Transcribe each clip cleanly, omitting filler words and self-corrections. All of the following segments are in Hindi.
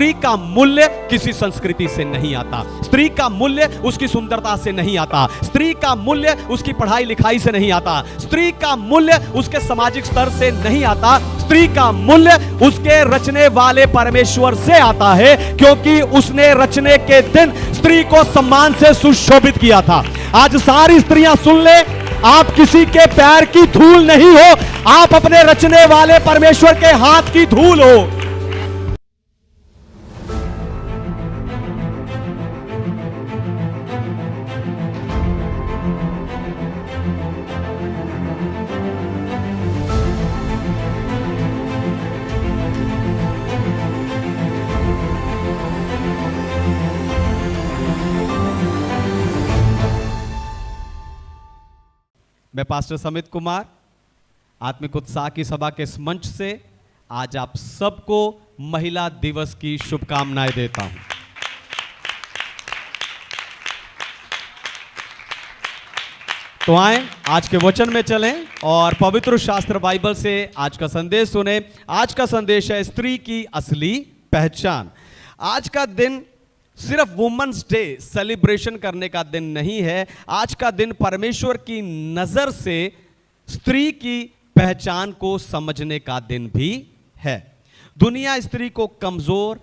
स्त्री का मूल्य किसी संस्कृति से नहीं आता, स्त्री का मूल्य उसकी सुंदरता से नहीं आता, स्त्री का मूल्य उसकी पढ़ाई लिखाई से नहीं आता, स्त्री का मूल्य उसके सामाजिक स्तर से नहीं आता, स्त्री का मूल्य उसके रचने वाले परमेश्वर से आता है, क्योंकि उसने रचने के दिन स्त्री को सम्मान से सुशोभित किया था। आज सारी स्त्रियां सुन ले, आप किसी के पैर की धूल नहीं हो, आप अपने रचने वाले परमेश्वर के हाथ की धूल हो। मैं पास्टर समित कुमार आत्मिक उत्साह की सभा के इस मंच से आज आप सबको महिला दिवस की शुभकामनाएं देता हूं। तो आए आज के वचन में चलें और पवित्र शास्त्र बाइबल से आज का संदेश सुने। आज का संदेश है स्त्री की असली पहचान। आज का दिन सिर्फ वुमेन्स डे सेलिब्रेशन करने का दिन नहीं है, आज का दिन परमेश्वर की नजर से स्त्री की पहचान को समझने का दिन भी है। दुनिया स्त्री को कमजोर,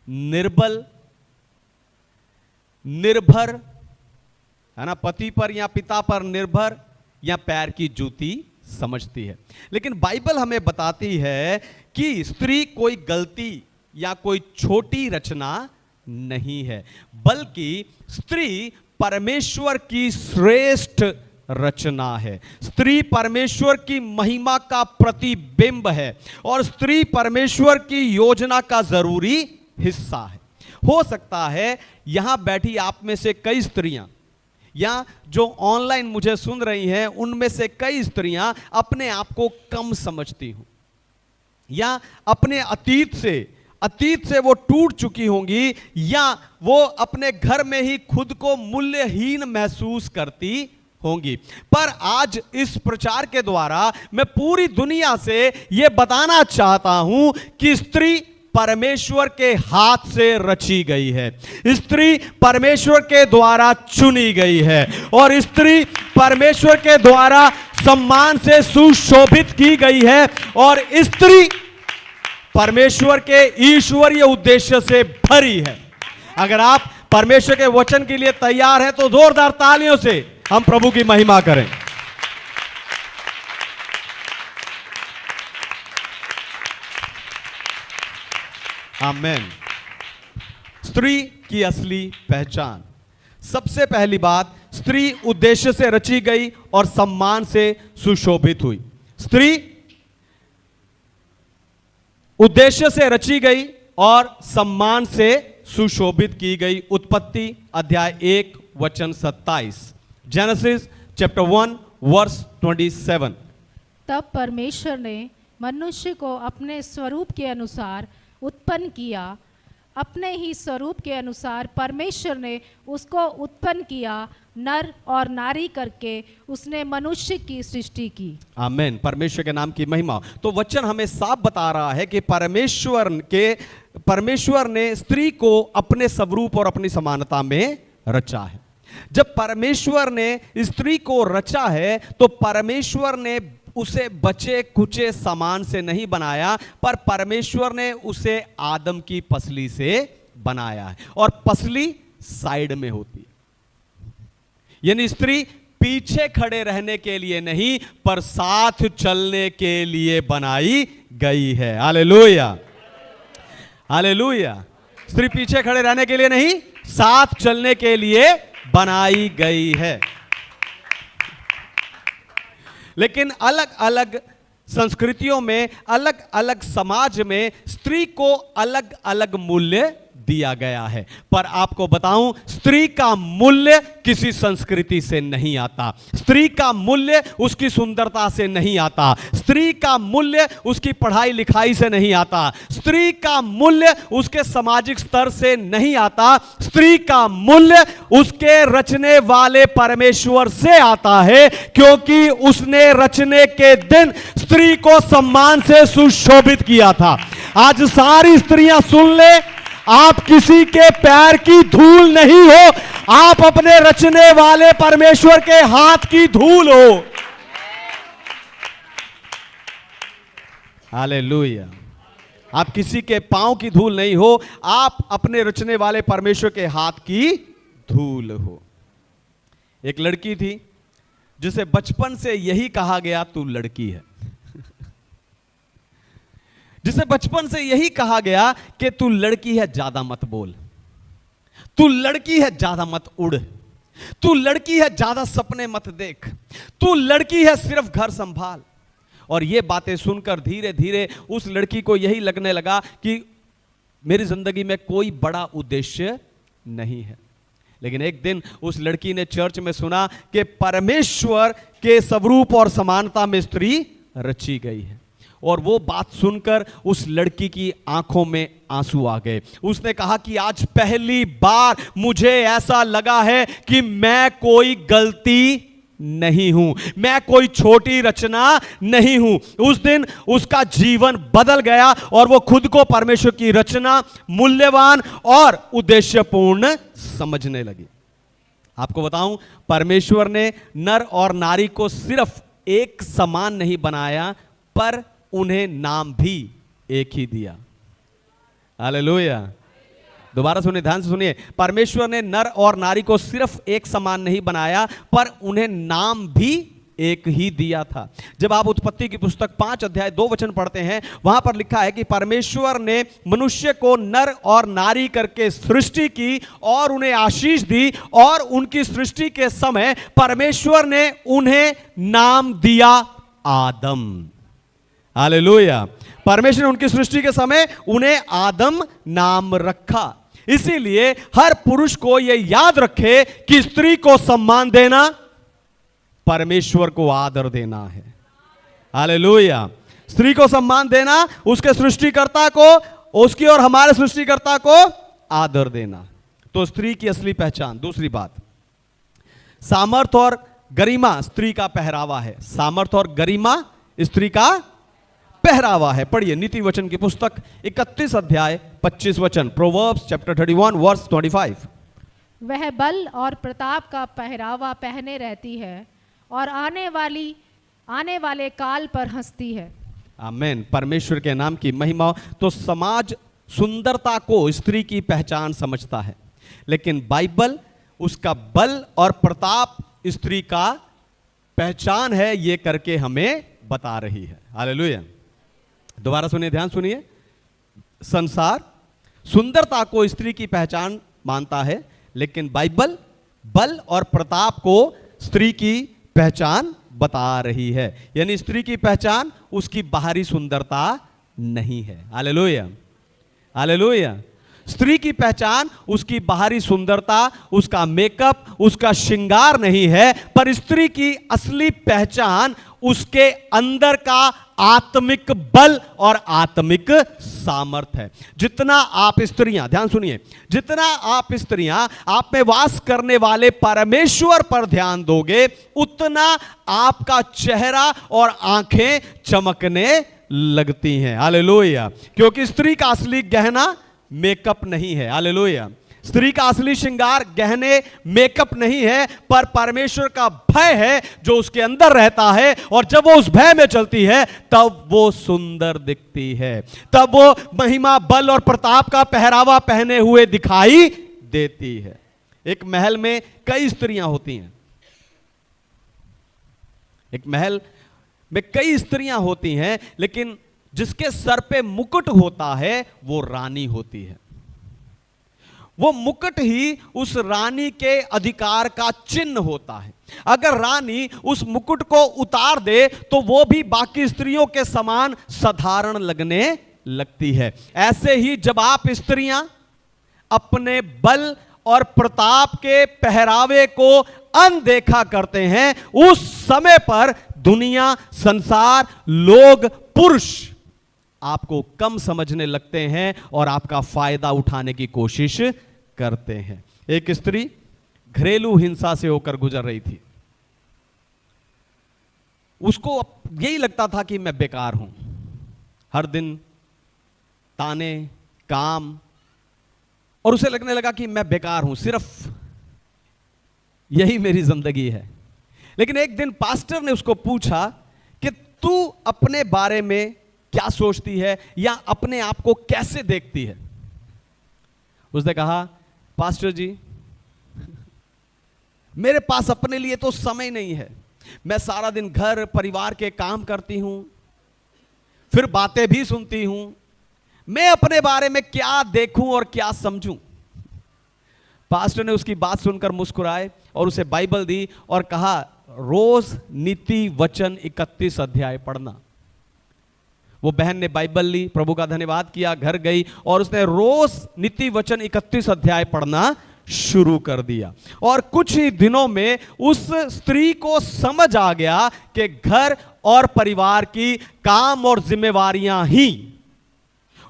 निर्बल, निर्भर, है ना, पति पर या पिता पर निर्भर या पैर की जूती समझती है। लेकिन बाइबल हमें बताती है कि स्त्री कोई गलती या कोई छोटी रचना नहीं है, बल्कि स्त्री परमेश्वर की श्रेष्ठ रचना है। स्त्री परमेश्वर की महिमा का प्रतिबिंब है और स्त्री परमेश्वर की योजना का जरूरी हिस्सा है। हो सकता है यहां बैठी आप में से कई स्त्रियां या जो ऑनलाइन मुझे सुन रही हैं उनमें से कई स्त्रियां अपने आप को कम समझती हो या अपने अतीत से वो टूट चुकी होंगी या वो अपने घर में ही खुद को मूल्यहीन महसूस करती होंगी। पर आज इस प्रचार के द्वारा मैं पूरी दुनिया से ये बताना चाहता हूं कि स्त्री परमेश्वर के हाथ से रची गई है, स्त्री परमेश्वर के द्वारा चुनी गई है और स्त्री परमेश्वर के द्वारा सम्मान से सुशोभित की गई है और स्त्री परमेश्वर के ईश्वरीय उद्देश्य से भरी है। अगर आप परमेश्वर के वचन के लिए तैयार हैं तो जोरदार तालियों से हम प्रभु की महिमा करें। आमेन। स्त्री की असली पहचान। सबसे पहली बात, स्त्री उद्देश्य से रची गई और सम्मान से सुशोभित हुई। स्त्री उद्देश्य से रची गई और सम्मान से सुशोभित की गई। उत्पत्ति अध्याय 1 वचन 27, जेनेसिस चैप्टर 1 वर्स 27। तब परमेश्वर ने मनुष्य को अपने स्वरूप के अनुसार उत्पन्न किया, अपने ही स्वरूप के अनुसार परमेश्वर ने उसको उत्पन्न किया, नर और नारी करके उसने मनुष्य की सृष्टि की। आमीन। परमेश्वर के नाम की महिमा। तो वचन हमें साफ बता रहा है कि परमेश्वर ने स्त्री को अपने स्वरूप और अपनी समानता में रचा है। जब परमेश्वर ने स्त्री को रचा है तो परमेश्वर ने उसे बचे कुचे सामान से नहीं बनाया, पर परमेश्वर ने उसे आदम की पसली से बनाया है और पसली साइड में होती है, यानी स्त्री पीछे खड़े रहने के लिए नहीं पर साथ चलने के लिए बनाई गई है। Hallelujah, hallelujah. स्त्री पीछे खड़े रहने के लिए नहीं, साथ चलने के लिए बनाई गई है। लेकिन अलग अलग संस्कृतियों में, अलग अलग समाज में स्त्री को अलग अलग मूल्य दिया गया है। पर आपको बताऊं, स्त्री का मूल्य किसी संस्कृति से नहीं आता, स्त्री का मूल्य उसकी सुंदरता से नहीं आता, स्त्री का मूल्य उसकी पढ़ाई लिखाई से नहीं आता, स्त्री का मूल्य उसके सामाजिक स्तर से नहीं आता, स्त्री का मूल्य उसके रचने वाले परमेश्वर से आता है, क्योंकि उसने रचने के दिन स्त्री को सम्मान से सुशोभित किया था। आज सारी स्त्रियां सुन ले, आप किसी के पैर की धूल नहीं हो, आप अपने रचने वाले परमेश्वर के हाथ की धूल हो। हालेलुया। आप किसी के पांव की धूल नहीं हो, आप अपने रचने वाले परमेश्वर के हाथ की धूल हो। एक लड़की थी जिसे बचपन से यही कहा गया, तू लड़की है। जिसे बचपन से यही कहा गया कि तू लड़की है, ज्यादा मत बोल, तू लड़की है, ज्यादा मत उड़, तू लड़की है, ज्यादा सपने मत देख, तू लड़की है, सिर्फ घर संभाल। और ये बातें सुनकर धीरे धीरे उस लड़की को यही लगने लगा कि मेरी जिंदगी में कोई बड़ा उद्देश्य नहीं है। लेकिन एक दिन उस लड़की ने चर्च में सुना कि परमेश्वर के स्वरूप और समानता में स्त्री रची गई है, और वो बात सुनकर उस लड़की की आंखों में आंसू आ गए। उसने कहा कि आज पहली बार मुझे ऐसा लगा है कि मैं कोई गलती नहीं हूं, मैं कोई छोटी रचना नहीं हूं। उस दिन उसका जीवन बदल गया और वो खुद को परमेश्वर की रचना, मूल्यवान और उद्देश्यपूर्ण समझने लगी। आपको बताऊं, परमेश्वर ने नर और नारी को सिर्फ एक समान नहीं बनाया, पर उन्हें नाम भी एक ही दिया। हालेलुया। दोबारा सुनिए, ध्यान से सुनिए। परमेश्वर ने नर और नारी को सिर्फ एक समान नहीं बनाया, पर उन्हें नाम भी एक ही दिया था। जब आप उत्पत्ति की पुस्तक 5 अध्याय 2 वचन पढ़ते हैं, वहां पर लिखा है कि परमेश्वर ने मनुष्य को नर और नारी करके सृष्टि की और उन्हें आशीष दी, और उनकी सृष्टि के समय परमेश्वर ने उन्हें नाम दिया आदम। हालेलुया। परमेश्वर ने उनकी सृष्टि के समय उन्हें आदम नाम रखा। इसीलिए हर पुरुष को यह याद रखे कि स्त्री को सम्मान देना परमेश्वर को आदर देना है। हालेलुया। स्त्री को सम्मान देना, उसके सृष्टिकर्ता को, उसकी और हमारे सृष्टिकर्ता को आदर देना। तो स्त्री की असली पहचान। दूसरी बात, सामर्थ और गरिमा स्त्री का पहरावा है। सामर्थ और गरिमा स्त्री का पहरावा है। पढ़िए नीति वचन की पुस्तक 31 अध्याय 25 वचन, प्रोवर्ब्स चैप्टर 31 वर्स 25। वह बल और प्रताप का पहरावा पहने रहती है और आने वाले काल पर हंसती है। आमीन। परमेश्वर के नाम की महिमा। तो समाज सुंदरता को स्त्री की पहचान समझता है, लेकिन बाइबल उसका बल और प्रताप स्त्री का पहचान है, ये करके हमें बता रही है। हालेलुया। दोबारा सुनिए, ध्यान सुनिए। संसार सुंदरता को स्त्री की पहचान मानता है, लेकिन बाइबल बल और प्रताप को स्त्री की पहचान बता रही है। यानी स्त्री की पहचान उसकी बाहरी सुंदरता नहीं है। हालेलुया। हालेलुया। स्त्री की पहचान उसकी बाहरी सुंदरता, उसका मेकअप, उसका श्रृंगार नहीं है, पर स्त्री की असली पहचान उसके अंदर का आत्मिक बल और आत्मिक सामर्थ है। जितना आप स्त्रियां, ध्यान सुनिए, जितना आप स्त्रियां आप में वास करने वाले परमेश्वर पर ध्यान दोगे, उतना आपका चेहरा और आंखें चमकने लगती हैं। हालेलुया। क्योंकि स्त्री का असली गहना मेकअप नहीं है। हालेलुया। स्त्री का असली श्रृंगार गहने मेकअप नहीं है, पर परमेश्वर का भय है जो उसके अंदर रहता है, और जब वो उस भय में चलती है तब वो सुंदर दिखती है, तब वो महिमा, बल और प्रताप का पहरावा पहने हुए दिखाई देती है। एक महल में कई स्त्रियां होती हैं, एक महल में कई स्त्रियां होती हैं, लेकिन जिसके सर पे मुकुट होता है वो रानी होती है। वो मुकुट ही उस रानी के अधिकार का चिन्ह होता है। अगर रानी उस मुकुट को उतार दे तो वो भी बाकी स्त्रियों के समान साधारण लगने लगती है। ऐसे ही जब आप स्त्रियां अपने बल और प्रताप के पहरावे को अनदेखा करते हैं, उस समय पर दुनिया, संसार, लोग, पुरुष आपको कम समझने लगते हैं और आपका फायदा उठाने की कोशिश करते हैं। एक स्त्री घरेलू हिंसा से होकर गुजर रही थी। उसको यही लगता था कि मैं बेकार हूं। हर दिन ताने, काम, और उसे लगने लगा कि मैं बेकार हूं, सिर्फ यही मेरी जिंदगी है। लेकिन एक दिन पास्टर ने उसको पूछा कि तू अपने बारे में क्या सोचती है या अपने आप को कैसे देखती है। उसने कहा, पास्टर जी, मेरे पास अपने लिए तो समय नहीं है। मैं सारा दिन घर परिवार के काम करती हूं, फिर बातें भी सुनती हूं। मैं अपने बारे में क्या देखूं और क्या समझूं। पास्टर ने उसकी बात सुनकर मुस्कुराए और उसे बाइबल दी और कहा, रोज नीति वचन 31 अध्याय पढ़ना। वो बहन ने बाइबल ली, प्रभु का धन्यवाद किया, घर गई और उसने रोज नीति वचन 31 अध्याय पढ़ना शुरू कर दिया। और कुछ ही दिनों में उस स्त्री को समझ आ गया कि घर और परिवार की काम और जिम्मेवारियां ही,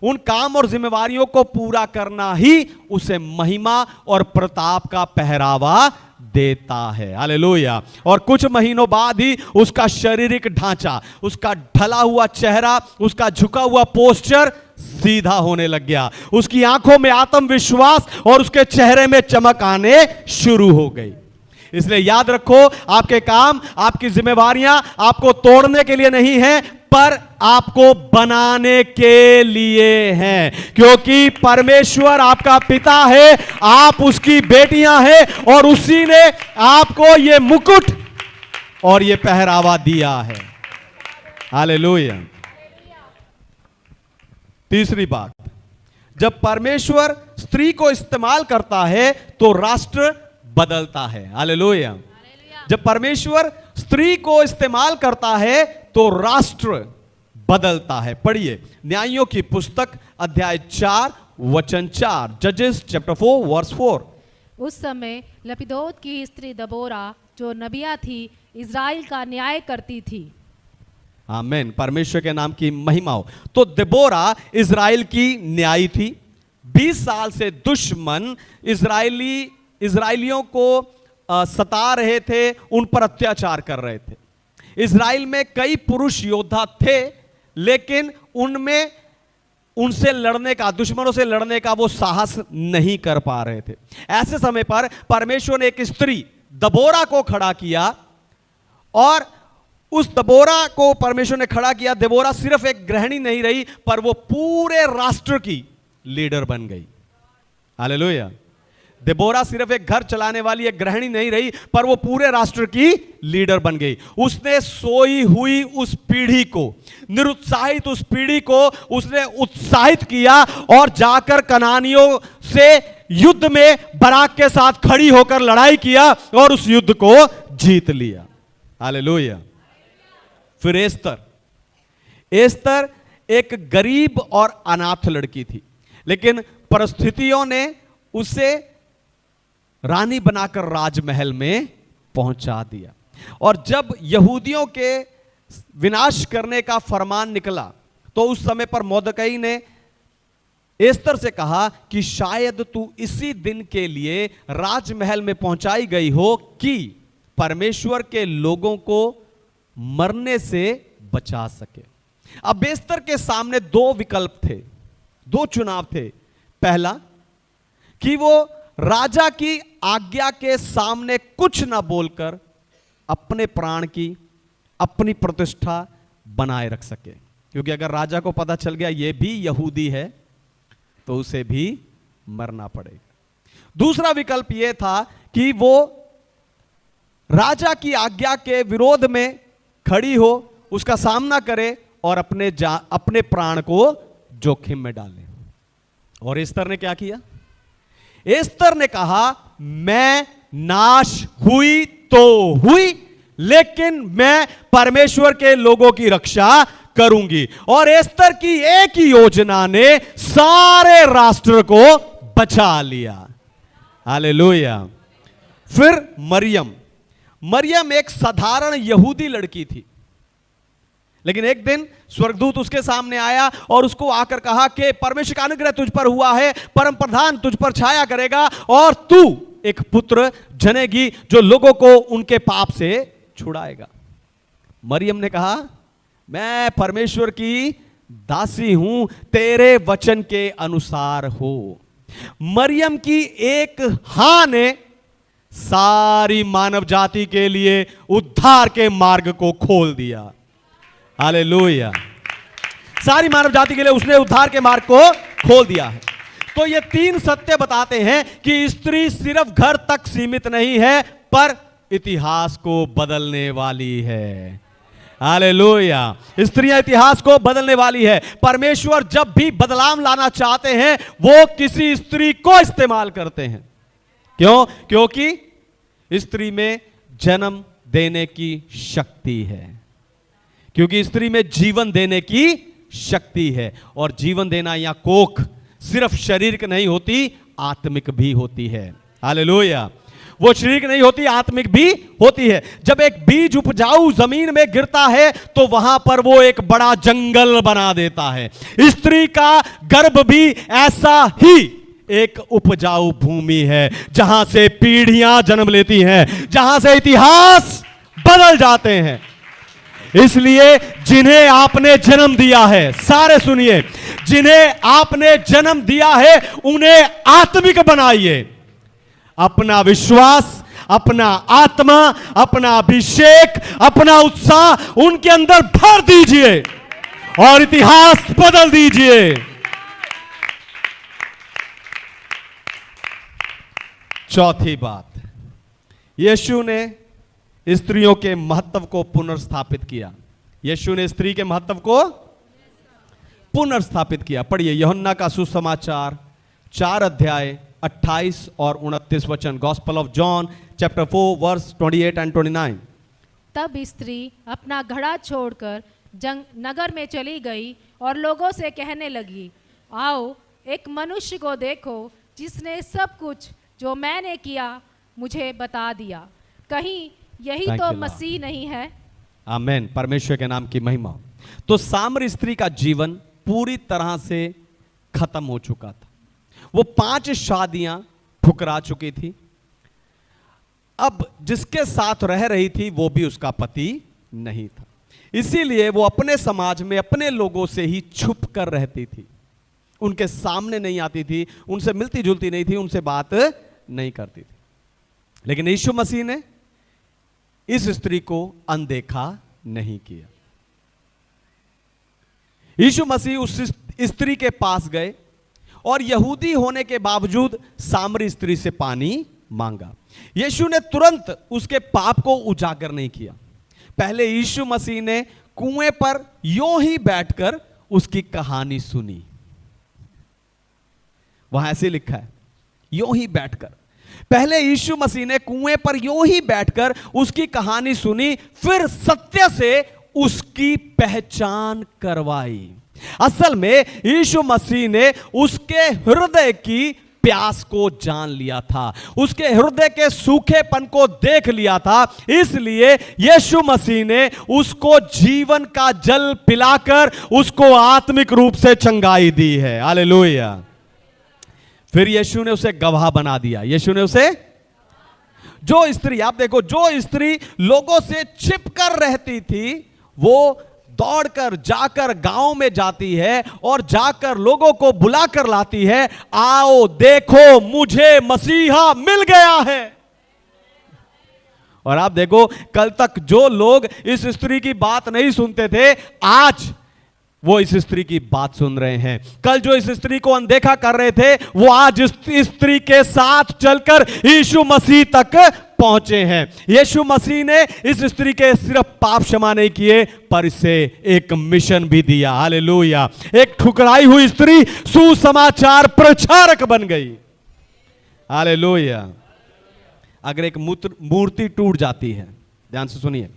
उन काम और जिम्मेवारियों को पूरा करना ही उसे महिमा और प्रताप का पहरावा देता है। हालेलुया। और कुछ महीनों बाद ही उसका शारीरिक ढांचा, उसका ढला हुआ चेहरा, उसका झुका हुआ पोस्चर सीधा होने लग गया। उसकी आंखों में आत्मविश्वास और उसके चेहरे में चमक आने शुरू हो गई। इसलिए याद रखो, आपके काम, आपकी जिम्मेवारियां आपको तोड़ने के लिए नहीं है, पर आपको बनाने के लिए हैं। क्योंकि परमेश्वर आपका पिता है, आप उसकी बेटियां हैं और उसी ने आपको ये मुकुट और ये पहरावा दिया है। हालेलुया। तीसरी बात, जब परमेश्वर स्त्री को इस्तेमाल करता है तो राष्ट्र बदलता है। हालेलुया। जब परमेश्वर स्त्री को इस्तेमाल करता है तो राष्ट्र बदलता है। पढ़िए न्यायों की पुस्तक अध्याय 4 वचन 4, जजेस चैप्टर 4 वर्स 4। उस समय लपिदोत की स्त्री दबोरा जो नबिया थी, इज़राइल का न्याय करती थी। आमीन। परमेश्वर के नाम की महिमा हो। तो देबोरा इज़राइल की न्यायी थी। 20 साल से दुश्मन इज़राइलियों को सता रहे थे, उन पर अत्याचार कर रहे थे। इज़राइल में कई पुरुष योद्धा थे, लेकिन उनमें उनसे लड़ने का, दुश्मनों से लड़ने का वो साहस नहीं कर पा रहे थे। ऐसे समय पर परमेश्वर ने एक स्त्री दबोरा को खड़ा किया और उस दबोरा को परमेश्वर ने खड़ा किया। दबोरा सिर्फ एक गृहिणी नहीं रही, पर वो पूरे राष्ट्र की लीडर बन गई। हालेलुया। देबोरा सिर्फ एक घर चलाने वाली एक गृहिणी नहीं रही, पर वो पूरे राष्ट्र की लीडर बन गई। उसने सोई हुई उस पीढ़ी को, निरुत्साहित उस पीढ़ी को उसने उत्साहित किया और जाकर कनानियों से युद्ध में बराक के साथ खड़ी होकर लड़ाई किया और उस युद्ध को जीत लिया। हालेलुया। फिर एस्तर एक गरीब और अनाथ लड़की थी, लेकिन परिस्थितियों ने उसे रानी बनाकर राजमहल में पहुंचा दिया। और जब यहूदियों के विनाश करने का फरमान निकला तो उस समय पर मोर्दकई ने एस्तर से कहा कि शायद तू इसी दिन के लिए राजमहल में पहुंचाई गई हो कि परमेश्वर के लोगों को मरने से बचा सके। अब एस्तर के सामने दो विकल्प थे, दो चुनाव थे। पहला कि वो राजा की आज्ञा के सामने कुछ ना बोलकर अपने प्राण की, अपनी प्रतिष्ठा बनाए रख सके, क्योंकि अगर राजा को पता चल गया ये भी यहूदी है तो उसे भी मरना पड़ेगा। दूसरा विकल्प यह था कि वो राजा की आज्ञा के विरोध में खड़ी हो, उसका सामना करे और अपने प्राण को जोखिम में डाले। और एस्तर ने क्या किया? एस्तर ने कहा मैं नाश हुई तो हुई, लेकिन मैं परमेश्वर के लोगों की रक्षा करूंगी। और एस्तर की एक ही योजना ने सारे राष्ट्र को बचा लिया। हालेलुया। फिर मरियम एक साधारण यहूदी लड़की थी, लेकिन एक दिन स्वर्गदूत उसके सामने आया और उसको आकर कहा कि परमेश्वर का अनुग्रह तुझ पर हुआ है, परम प्रधान तुझ पर छाया करेगा और तू एक पुत्र जनेगी जो लोगों को उनके पाप से छुड़ाएगा। मरियम ने कहा मैं परमेश्वर की दासी हूं, तेरे वचन के अनुसार हो। मरियम की एक हां ने सारी मानव जाति के लिए उद्धार के मार्ग को खोल दिया। हालेलुया। सारी मानव जाति के लिए उसने उद्धार के मार्ग को खोल दिया है। तो ये तीन सत्य बताते हैं कि स्त्री सिर्फ घर तक सीमित नहीं है, पर इतिहास को बदलने वाली है। हालेलुया। स्त्रियां इतिहास को बदलने वाली है। परमेश्वर जब भी बदलाव लाना चाहते हैं वो किसी स्त्री को इस्तेमाल करते हैं। क्यों? क्योंकि स्त्री में जन्म देने की शक्ति है, क्योंकि स्त्री में जीवन देने की शक्ति है। और जीवन देना या कोख सिर्फ शारीरिक नहीं होती, आत्मिक भी होती है। हालेलुया। वो शारीरिक नहीं होती, आत्मिक भी होती है। जब एक बीज उपजाऊ जमीन में गिरता है तो वहां पर वो एक बड़ा जंगल बना देता है। स्त्री का गर्भ भी ऐसा ही एक उपजाऊ भूमि है, जहां से पीढ़ियां जन्म लेती हैं, जहां से इतिहास बदल जाते हैं। इसलिए जिन्हें आपने जन्म दिया है, सारे सुनिए, जिन्हें आपने जन्म दिया है उन्हें आत्मिक बनाइए। अपना विश्वास, अपना आत्मा, अपना अभिषेक, अपना उत्साह उनके अंदर भर दीजिए और इतिहास बदल दीजिए। चौथी बात, यीशु ने स्त्रियों के महत्व को पुनर्स्थापित किया। यीशु ने स्त्री के महत्व को पुनर्स्थापित किया। पढ़िए यूहन्ना का सुसमाचार 4 अध्याय 28 और 29 वचन। Gospel of John chapter 4 verse 28 and 29। तब स्त्री अपना घड़ा छोड़कर नगर में चली गई और लोगों से कहने लगी, आओ एक मनुष्य को देखो जिसने सब कुछ जो मैंने किया मुझे बता दिया। कहीं यही तो मसीह नहीं है? आमेन। परमेश्वर के नाम की महिमा। तो सामरी स्त्री का जीवन पूरी तरह से खत्म हो चुका था। वो 5 शादियां ठुकरा चुकी थी। अब जिसके साथ रह रही थी वो भी उसका पति नहीं था। इसीलिए वो अपने समाज में अपने लोगों से ही छुप कर रहती थी, उनके सामने नहीं आती थी, उनसे मिलती जुलती नहीं थी, उनसे बात नहीं करती थी। लेकिन यीशु मसीह ने इस स्त्री को अनदेखा नहीं किया। यीशु मसीह उस स्त्री के पास गए और यहूदी होने के बावजूद सामरी स्त्री से पानी मांगा। यीशु ने तुरंत उसके पाप को उजागर नहीं किया। पहले यीशु मसीह ने कुएं पर यूं ही बैठकर उसकी कहानी सुनी। वहां ऐसे लिखा है, यूं ही बैठकर। पहले यीशु मसीह ने कुएं पर यूं ही बैठकर उसकी कहानी सुनी, फिर सत्य से उसकी पहचान करवाई। असल में यीशु मसीह ने उसके हृदय की प्यास को जान लिया था, उसके हृदय के सूखेपन को देख लिया था। इसलिए यीशु मसीह ने उसको जीवन का जल पिलाकर उसको आत्मिक रूप से चंगाई दी है। हालेलुया। फिर यीशु ने उसे गवाह बना दिया। यीशु ने उसे, जो स्त्री, आप देखो, जो स्त्री लोगों से छिपकर रहती थी वो दौड़कर जाकर गांव में जाती है और जाकर लोगों को बुलाकर लाती है, आओ देखो मुझे मसीहा मिल गया है। और आप देखो, कल तक जो लोग इस स्त्री की बात नहीं सुनते थे, आज वो इस स्त्री की बात सुन रहे हैं। कल जो इस स्त्री को अनदेखा कर रहे थे वो आज इस स्त्री के साथ चलकर यीशु मसीह तक पहुंचे हैं। यीशु मसीह ने इस स्त्री के सिर्फ पाप क्षमा नहीं किए, पर इसे एक मिशन भी दिया। हालेलुया। एक ठुकराई हुई स्त्री सुसमाचार प्रचारक बन गई। हालेलुया। अगर एक मूर्ति टूट जाती है, ध्यान से सुनिए,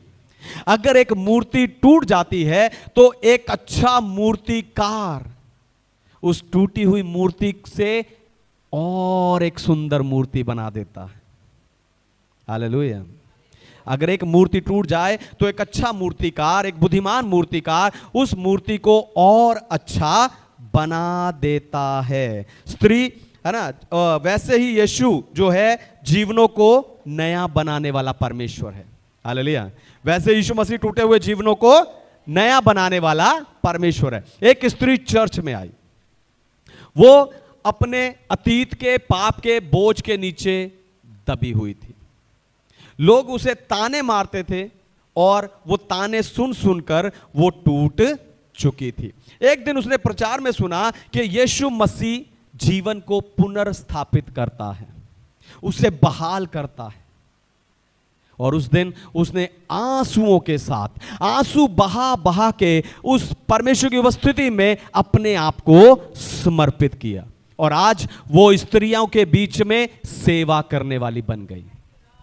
अगर एक मूर्ति टूट जाती है तो एक अच्छा मूर्तिकार उस टूटी हुई मूर्ति से और एक सुंदर मूर्ति बना देता है। हालेलुया। अगर एक मूर्ति टूट जाए तो एक अच्छा मूर्तिकार, एक बुद्धिमान मूर्तिकार उस मूर्ति को और अच्छा बना देता है। स्त्री है ना, वैसे ही यीशु जो है जीवनों को नया बनाने वाला परमेश्वर है। हालेलुया। वैसे यीशु मसीह टूटे हुए जीवनों को नया बनाने वाला परमेश्वर है। एक स्त्री चर्च में आई, वो अपने अतीत के पाप के बोझ के नीचे दबी हुई थी। लोग उसे ताने मारते थे और वो ताने सुन सुनकर वो टूट चुकी थी। एक दिन उसने प्रचार में सुना कि यीशु मसीह जीवन को पुनर्स्थापित करता है, उसे बहाल करता है। और उस दिन उसने आंसुओं के साथ आंसू बहा बहा के उस परमेश्वर की उपस्थिति में अपने आप को समर्पित किया। और आज वो स्त्रियों के बीच में सेवा करने वाली बन गई।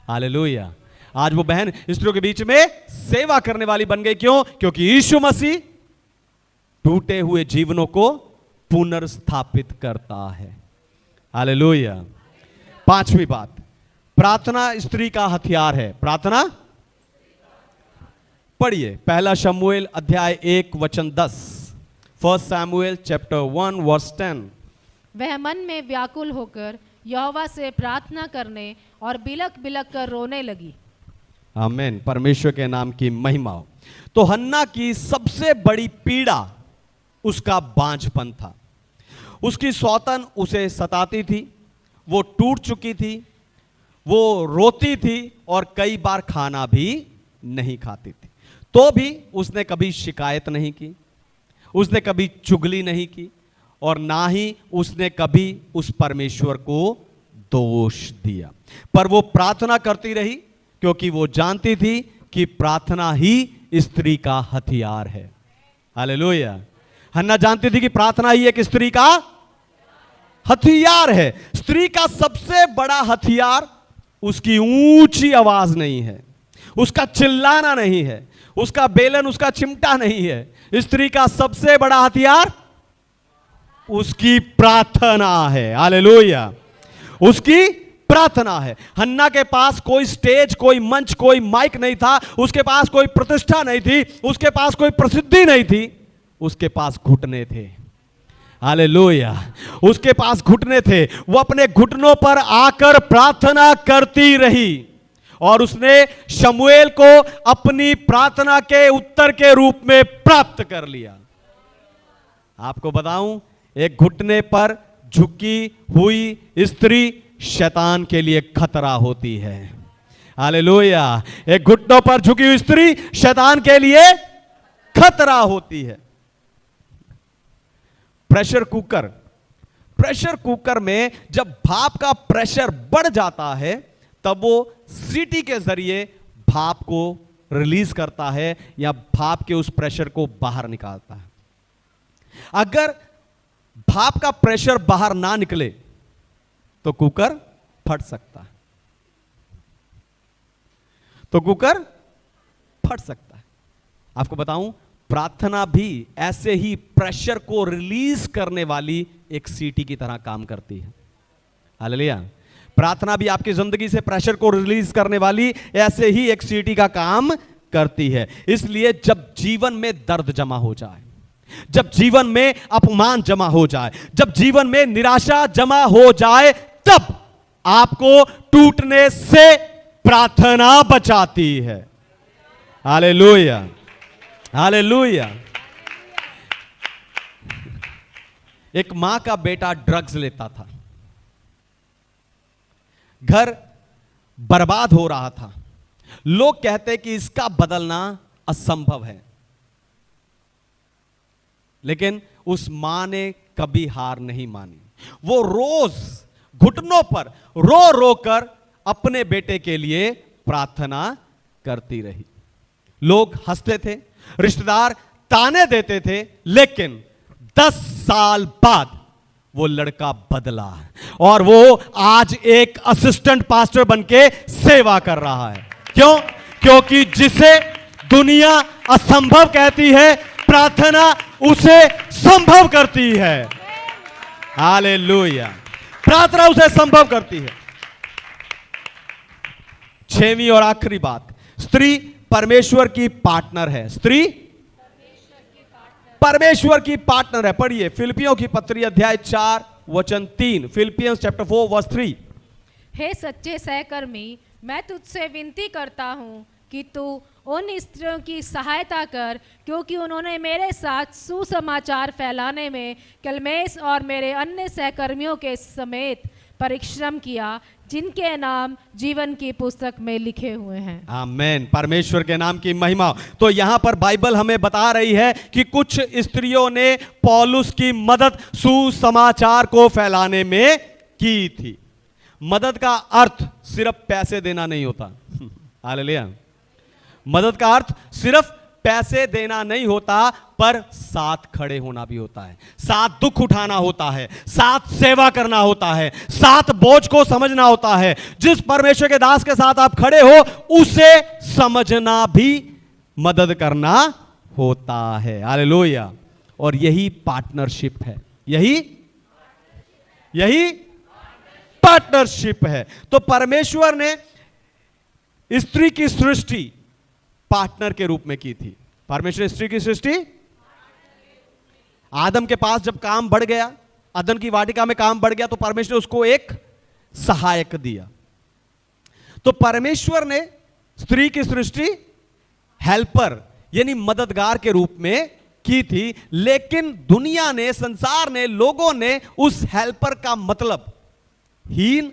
हालेलुया। आज वो बहन स्त्रियों के बीच में सेवा करने वाली बन गई। क्यों? क्योंकि यीशु मसीह टूटे हुए जीवनों को पुनर्स्थापित करता है। हालेलुया। पांचवी बात, प्रार्थना स्त्री का हथियार है। प्रार्थना पढ़िए, पहला शमूएल अध्याय 1 वचन 10। फर्स्ट शमूएल चैप्टर 1 वर्स 10। वह मन में व्याकुल होकर यहोवा से प्रार्थना करने और बिलक बिलक कर रोने लगी। आमीन। परमेश्वर के नाम की महिमा हो। तो हन्ना की सबसे बड़ी पीड़ा उसका बांझपन था। उसकी सौतन उसे सताती थी, वो टूट चुकी थी, वो रोती थी और कई बार खाना भी नहीं खाती थी। तो भी उसने कभी शिकायत नहीं की, उसने कभी चुगली नहीं की और ना ही उसने कभी उस परमेश्वर को दोष दिया। पर वो प्रार्थना करती रही क्योंकि वो जानती थी कि प्रार्थना ही स्त्री का हथियार है। हालेलुया। हन्ना जानती थी कि प्रार्थना ही एक स्त्री का हथियार है। स्त्री का सबसे बड़ा हथियार उसकी ऊंची आवाज नहीं है, उसका चिल्लाना नहीं है, उसका बेलन, उसका चिमटा नहीं है। स्त्री का सबसे बड़ा हथियार उसकी प्रार्थना है। हालेलुया। उसकी प्रार्थना है। हन्ना के पास कोई स्टेज, कोई मंच, कोई माइक नहीं था, उसके पास कोई प्रतिष्ठा नहीं थी, उसके पास कोई प्रसिद्धि नहीं थी, उसके पास घुटने थे। हालेलुया। उसके पास घुटने थे। वो अपने घुटनों पर आकर प्रार्थना करती रही और उसने शमूएल को अपनी प्रार्थना के उत्तर के रूप में प्राप्त कर लिया। आपको बताऊं, एक घुटने पर झुकी हुई स्त्री शैतान के लिए खतरा होती है। हालेलुया। एक घुटनों पर झुकी हुई स्त्री शैतान के लिए खतरा होती है। प्रेशर कुकर में जब भाप का प्रेशर बढ़ जाता है तब वो सीटी के जरिए भाप को रिलीज करता है या भाप के उस प्रेशर को बाहर निकालता है। अगर भाप का प्रेशर बाहर ना निकले तो कुकर फट सकता है, आपको बताऊं, प्रार्थना भी ऐसे ही प्रेशर को रिलीज करने वाली एक सीटी की तरह काम करती है। हालेलुया। प्रार्थना भी आपकी जिंदगी से प्रेशर को रिलीज करने वाली ऐसे ही एक सीटी का काम करती है। इसलिए जब जीवन में दर्द जमा हो जाए, जब जीवन में अपमान जमा हो जाए, जब जीवन में निराशा जमा हो जाए, तब आपको टूटने से प्रार्थना बचाती है। हालेलुया। हालेलुया। एक मां का बेटा ड्रग्स लेता था, घर बर्बाद हो रहा था। लोग कहते कि इसका बदलना असंभव है, लेकिन उस मां ने कभी हार नहीं मानी। वो रोज घुटनों पर रो रो कर अपने बेटे के लिए प्रार्थना करती रही। लोग हंसते थे, रिश्तेदार ताने देते थे, लेकिन 10 साल बाद वो लड़का बदला और वो आज एक असिस्टेंट पास्टर बनके सेवा कर रहा है। क्यों? क्योंकि जिसे दुनिया असंभव कहती है, प्रार्थना उसे संभव करती है। हालेलुया। प्रार्थना उसे संभव करती है। 6वीं और आखिरी बात, स्त्री परमेश्वर की पार्टनर है। स्त्री परमेश्वर की पार्टनर है। पढ़िए फिलिपियों की पत्री अध्याय 4 वचन 3। Philippians chapter 4 verse 3। हे सच्चे सहकर्मी, मैं तुझसे विनती करता हूं कि तू उन स्त्रियों की सहायता कर, क्योंकि उन्होंने मेरे साथ सुसमाचार फैलाने में कलमेस और मेरे अन्य सहकर्मियों के समेत परिश्रम किया, जिनके नाम जीवन की पुस्तक में लिखे हुए हैं। आमेन, परमेश्वर के नाम की महिमा। तो यहां पर बाइबल हमें बता रही है कि कुछ स्त्रियों ने पौलुस की मदद सुसमाचार को फैलाने में की थी। मदद का अर्थ सिर्फ पैसे देना नहीं होता। हालेलुया। मदद का अर्थ सिर्फ पैसे देना नहीं होता, पर साथ खड़े होना भी होता है, साथ दुख उठाना होता है, साथ सेवा करना होता है, साथ बोझ को समझना होता है। जिस परमेश्वर के दास के साथ आप खड़े हो उसे समझना भी मदद करना होता है। हालेलुया। और यही पार्टनरशिप है, यही पार्टनरशिप है। तो परमेश्वर ने स्त्री की सृष्टि पार्टनर के रूप में की थी। परमेश्वर स्त्री की सृष्टि, आदम के पास जब काम बढ़ गया, अदन की वाटिका में काम बढ़ गया, तो परमेश्वर ने उसको एक सहायक दिया। तो परमेश्वर ने स्त्री की सृष्टि हेल्पर यानी मददगार के रूप में की थी, लेकिन दुनिया ने, संसार ने, लोगों ने उस हेल्पर का मतलब हीन,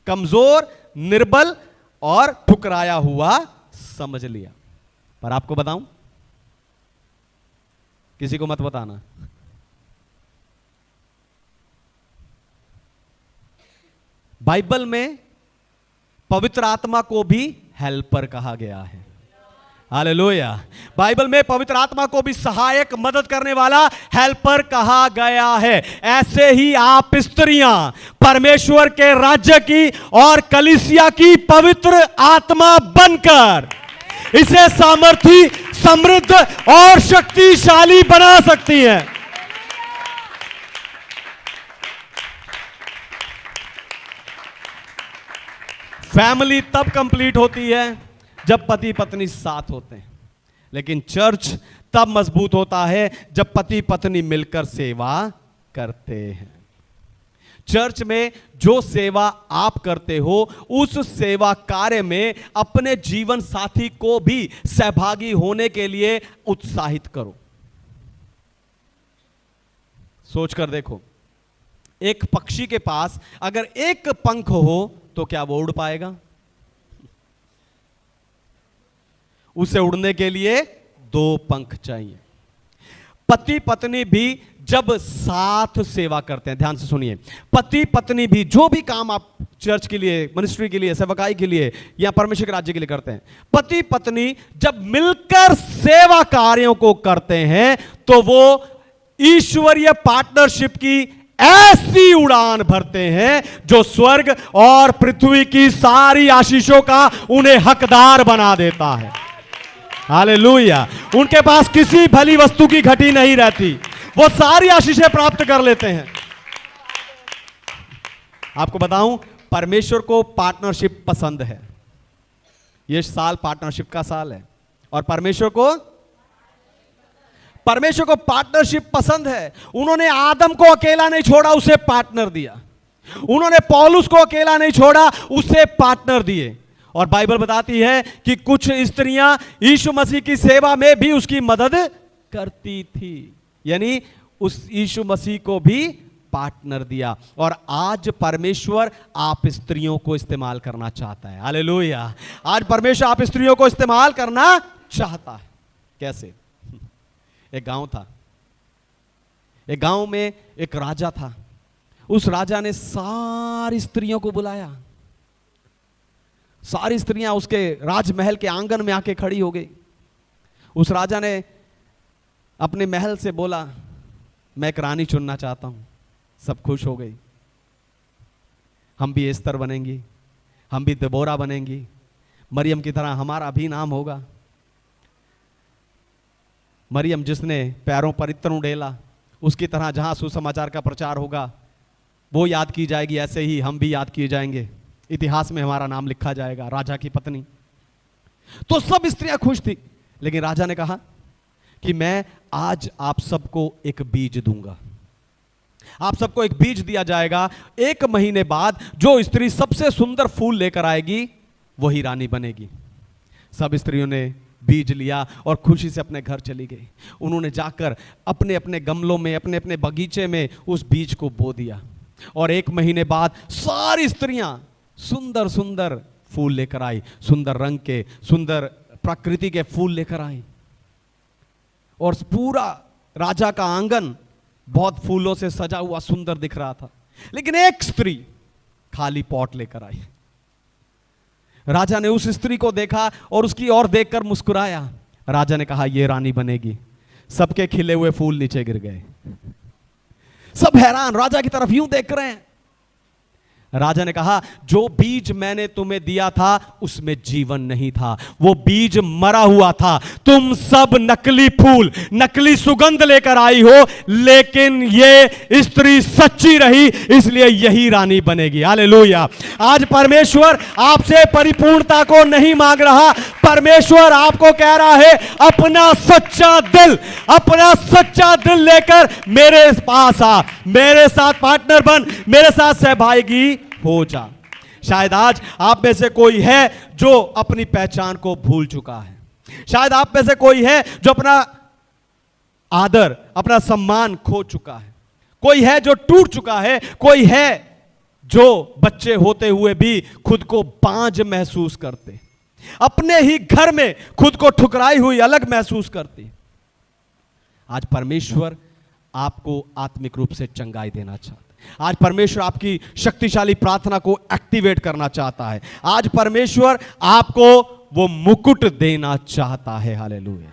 कमजोर, निर्बल और ठुकराया हुआ समझ लिया। पर आपको बताऊं, किसी को मत बताना, बाइबल में पवित्र आत्मा को भी हेल्पर कहा गया है। हालेलुया। बाइबल में पवित्र आत्मा को भी सहायक, मदद करने वाला हेल्पर कहा गया है। ऐसे ही आप स्त्रियां परमेश्वर के राज्य की और कलीसिया की पवित्र आत्मा बनकर इसे सामर्थी, समृद्ध और शक्तिशाली बना सकती हैं। फैमिली तब कंप्लीट होती है जब पति पत्नी साथ होते हैं, लेकिन चर्च तब मजबूत होता है जब पति पत्नी मिलकर सेवा करते हैं। चर्च में जो सेवा आप करते हो, उस सेवा कार्य में अपने जीवन साथी को भी सहभागी होने के लिए उत्साहित करो। सोच कर देखो, एक पक्षी के पास अगर एक पंख हो तो क्या वो उड़ पाएगा? उसे उड़ने के लिए 2 पंख चाहिए। पति पत्नी भी जब साथ सेवा करते हैं, ध्यान से सुनिए, पति पत्नी भी जो भी काम आप चर्च के लिए, मिनिस्ट्री के लिए, सेवकाई के लिए या परमेश्वर के राज्य के लिए करते हैं, पति पत्नी जब मिलकर सेवा कार्यों को करते हैं तो वो ईश्वरीय पार्टनरशिप की ऐसी उड़ान भरते हैं जो स्वर्ग और पृथ्वी की सारी आशीषों का उन्हें हकदार बना देता है। हालेलुया। उनके पास किसी भली वस्तु की घटी नहीं रहती, वो सारी आशीषें प्राप्त कर लेते हैं। आपको बताऊं, परमेश्वर को पार्टनरशिप पसंद है। यह साल पार्टनरशिप का साल है और परमेश्वर को पार्टनरशिप पसंद है। उन्होंने आदम को अकेला नहीं छोड़ा, उसे पार्टनर दिया। उन्होंने पौलुस को अकेला नहीं छोड़ा, उसे पार्टनर दिए। और बाइबल बताती है कि कुछ स्त्रियां यीशु मसीह की सेवा में भी उसकी मदद करती थी, यानी उस यीशु मसीह को भी पार्टनर दिया। और आज परमेश्वर आप स्त्रियों को इस्तेमाल करना चाहता है। हालेलुया। आज परमेश्वर आप स्त्रियों को इस्तेमाल करना चाहता है। कैसे? एक गांव था, एक गांव में एक राजा था। उस राजा ने सारी स्त्रियों को बुलाया। सारी स्त्रियां उसके राजमहल के आंगन में आके खड़ी हो गई। उस राजा ने अपने महल से बोला, मैं एक रानी चुनना चाहता हूं। सब खुश हो गई। हम भी एस्तर बनेंगी, हम भी दबोरा बनेंगी, मरियम की तरह हमारा भी नाम होगा। मरियम जिसने पैरों पर इत्र उड़ेला, उसकी तरह जहां सुसमाचार का प्रचार होगा वो याद की जाएगी, ऐसे ही हम भी याद किए जाएंगे, इतिहास में हमारा नाम लिखा जाएगा, राजा की पत्नी। तो सब स्त्रियां खुश थी, लेकिन राजा ने कहा कि मैं आज आप सबको एक बीज दूंगा। आप सबको एक बीज दिया जाएगा। 1 महीने बाद जो स्त्री सबसे सुंदर फूल लेकर आएगी वही रानी बनेगी। सब स्त्रियों ने बीज लिया और खुशी से अपने घर चली गई। उन्होंने जाकर अपने अपने गमलों में, अपने अपने बगीचे में उस बीज को बो दिया। और 1 महीने बाद सारी स्त्रियां सुंदर सुंदर फूल लेकर आई, सुंदर रंग के, सुंदर प्रकृति के फूल लेकर आई। और पूरा राजा का आंगन बहुत फूलों से सजा हुआ सुंदर दिख रहा था। लेकिन एक स्त्री खाली पॉट लेकर आई। राजा ने उस स्त्री को देखा और उसकी ओर देखकर मुस्कुराया। राजा ने कहा, यह रानी बनेगी। सबके खिले हुए फूल नीचे गिर गए। सब हैरान राजा की तरफ यूं देख रहे हैं। राजा ने कहा, जो बीज मैंने तुम्हें दिया था उसमें जीवन नहीं था, वो बीज मरा हुआ था। तुम सब नकली फूल, नकली सुगंध लेकर आई हो, लेकिन ये स्त्री सच्ची रही, इसलिए यही रानी बनेगी। हालेलुया। आज परमेश्वर आपसे परिपूर्णता को नहीं मांग रहा, परमेश्वर आपको कह रहा है, अपना सच्चा दिल लेकर मेरे पास आ, मेरे साथ पार्टनर बन, मेरे साथ सहभागी हो जा। शायद आज आप में से कोई है जो अपनी पहचान को भूल चुका है। शायद आप में से कोई है जो अपना आदर, अपना सम्मान खो चुका है। कोई है जो टूट चुका है। कोई है जो बच्चे होते हुए भी खुद को बांझ महसूस करते, अपने ही घर में खुद को ठुकराई हुई अलग महसूस करती। आज परमेश्वर आपको आत्मिक रूप से चंगाई देना चाहता है। आज परमेश्वर आपकी शक्तिशाली प्रार्थना को एक्टिवेट करना चाहता है। आज परमेश्वर आपको वो मुकुट देना चाहता है। हालेलुया।